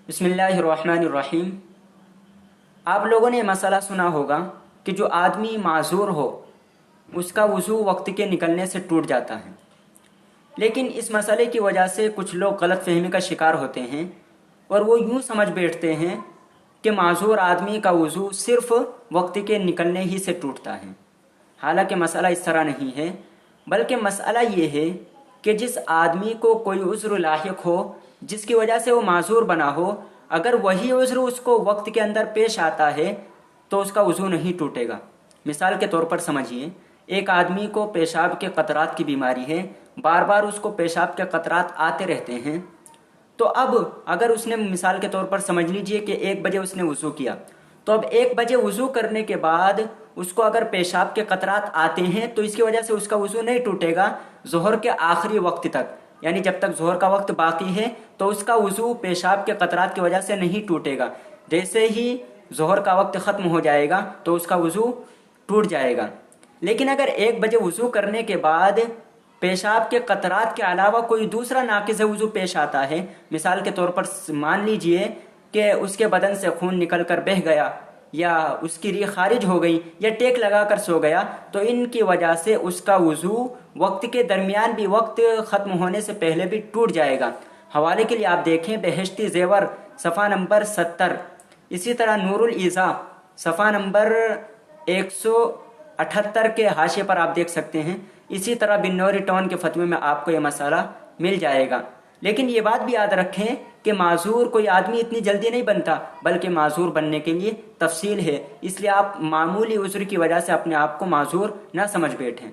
बिस्मिल्लाहिर्रहमानिर्रहीम। आप लोगों ने मसला सुना होगा कि जो आदमी माजूर हो उसका वज़ू वक्त के निकलने से टूट जाता है। लेकिन इस मसले की वजह से कुछ लोग गलत फहमी का शिकार होते हैं और वो यूँ समझ बैठते हैं कि माजूर आदमी का वज़ू सिर्फ़ वक्त के निकलने ही से टूटता है। हालांकि मसला इस तरह नहीं है, बल्कि मसला ये है कि जिस आदमी को कोई उज़्र लाहिक हो जिसकी वजह से वो माजूर बना हो, अगर वही उज़्र उसको वक्त के अंदर पेश आता है तो उसका वज़ू नहीं टूटेगा। मिसाल के तौर पर समझिए, एक आदमी को पेशाब के कतरात की बीमारी है, बार बार उसको पेशाब के कतरात आते रहते हैं। तो अब अगर उसने मिसाल के तौर पर समझ लीजिए कि 1 बजे उसने वज़ू किया, तो अब 1 बजे वज़ू करने के बाद उसको अगर पेशाब के कतरात आते हैं तो इसकी वजह से उसका वज़ू नहीं टूटेगा ज़ोहर के आखिरी वक्त तक, यानी जब तक ज़ोहर का वक्त बाकी है तो उसका वज़ू पेशाब के कतरात की वजह से नहीं टूटेगा। जैसे ही ज़ोहर का वक्त ख़त्म हो जाएगा तो उसका वज़ू टूट जाएगा। लेकिन अगर 1 बजे वज़ू करने के बाद पेशाब के कतरात के अलावा कोई दूसरा नाक़िज़ वज़ू पेश आता है, मिसाल के तौर पर मान लीजिए कि उसके बदन से खून निकल कर बह गया या उसकी री खारिज हो गई या टेक लगा कर सो गया, तो इनकी वजह से उसका वज़ू वक्त के दरमियान भी, वक्त ख़त्म होने से पहले भी टूट जाएगा। हवाले के लिए आप देखें बेहश्ती ज़ेवर सफ़ा नंबर 70, इसी तरह नूरुल ईज़ा सफ़ा नंबर 178 के हाशिए पर आप देख सकते हैं। इसी तरह बिन्नौरी टॉन के फतवे में आपको ये मसाला मिल जाएगा। लेकिन ये बात भी याद रखें कि माजूर कोई आदमी इतनी जल्दी नहीं बनता, बल्कि माजूर बनने के लिए तफसील है। इसलिए आप मामूली उज़्र की वजह से अपने आप को माजूर ना समझ बैठें।